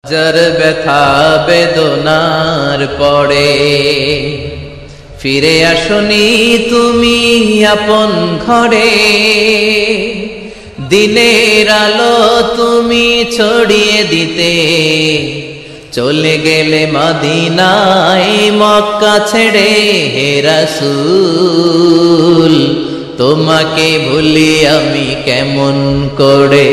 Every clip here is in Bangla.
হাজার ব্যথা বেদনার পরে ফিরে আসনি তুমি আপন ঘরে। দিনের আলো তুমি ছড়িয়ে দিতে চলে গেলে মদিনায় মক্কা ছেড়ে। হে রাসূল তোমাকে ভুলি আমি কেমন করে।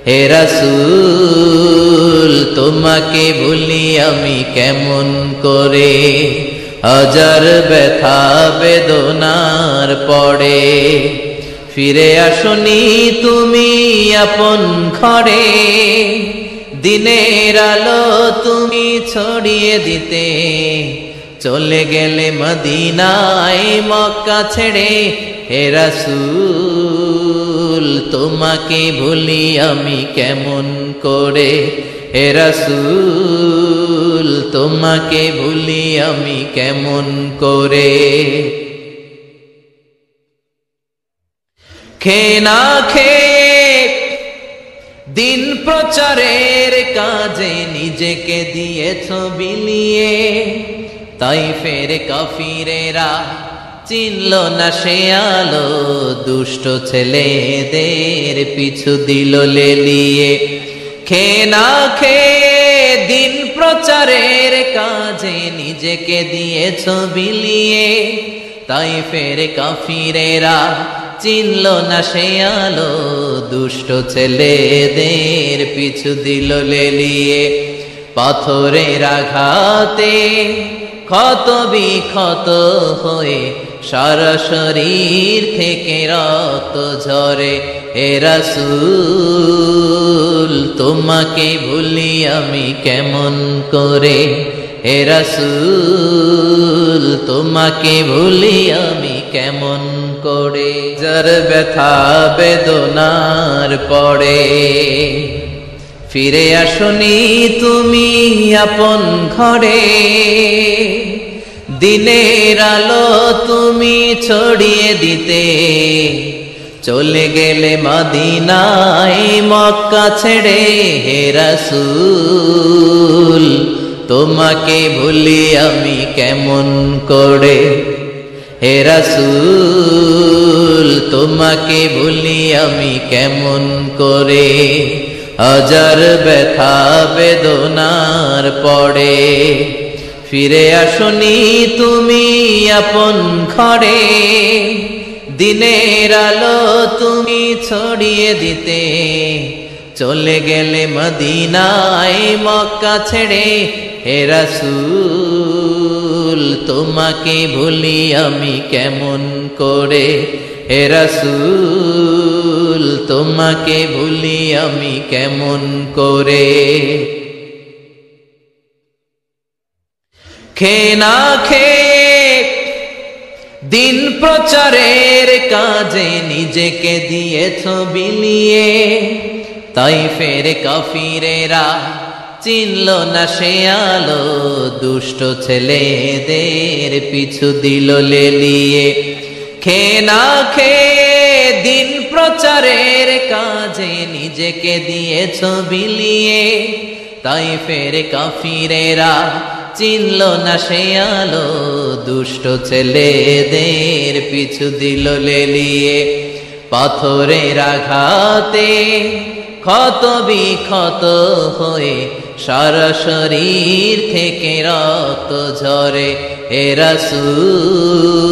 হে রাসূল তোমাকে ভুলি আমি কেমন করে। হাজার ব্যথা বেদনার পরে ফিরে আসনি তুমি আপন ঘরে। দিনের আলো তুমি ছড়িয়ে দিতে চলে গেলে মদিনায় মক্কা ছেড়ে। হে রাসূল তোমাকে ভুলি আমি কেমন করে। হে রাসূল তোমাকে ভুলি আমি কেমন করে। খেয়ে না খেয়ে দিন প্রচারের কাজে নিজেকে দিয়েছ বিলিয়ে। তাইফের কাফিরেরা চিনল না সে আলো, দুষ্ট ছেলেদের পিছু দিল লেলিয়ে। খেয়ে না খেয়ে দিন প্রচারের কাজে নিজেকে দিয়েছ বিলিয়ে। তাইফের কাফিরেরা চিনল না সে আলো, দুষ্ট ছেলেদের পিছু দিল লেলিয়ে। পাথরের আঘাতে ক্ষত বিক্ষত হয়ে সারা শরীর থেকে রক্ত ঝরে। হে রাসূল তোমাকে ভুলি আমি কেমন করে। হে রাসূল তোমাকে ভুলি আমি কেমন করে। যার ব্যথা বেদনার পরে ফিরে আসনি তুমি আপন ঘরে। দিনের আলো তুমি ছড়িয়ে দিতে চলে গেলে মদিনায় মক্কা ছেড়ে। হে রাসূল তোমাকে ভুলি আমি কেমন করে। হে রাসূল তোমাকে ভুলি আমি কেমন করে। হাজার ব্যথা বেদনার পরে ফিরে আসনি তুমি আপন ঘরে। দিনের আলো তুমি ছড়িয়ে দিতে চলে গেলে মদিনায় মক্কা ছেড়ে। হে রাসূল তোমাকে ভুলি আমি কেমন করে। হে রাসূল তোমাকে ভুলি আমি কেমন করে। খেয়ে না খেয়ে দিন প্রচারের কাজে নিজেকে দিয়েছ বিলিয়ে। তাইফের কাফিরেরা চিনল না সে আলো, দুষ্ট ছেলেদের পিছু দিল লেলিয়ে। খেয়ে না খেয়ে দিন প্রচারের কাজে নিজেকে দিয়েছ বিলিয়ে। তাইফের কাফিরেরা চিনল না সে আলো, দুষ্ট ছেলেদের পিছু দিল লেলিয়ে। পাথরের আঘাতে ক্ষত বিক্ষত হয়ে সারা শরীর থেকে রক্ত ঝরে। হে রাসূল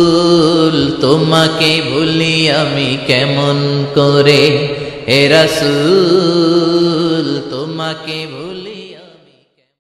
তোমাকে ভুলি আমি কেমন করে। হে রাসূল তোমাকে ভুলি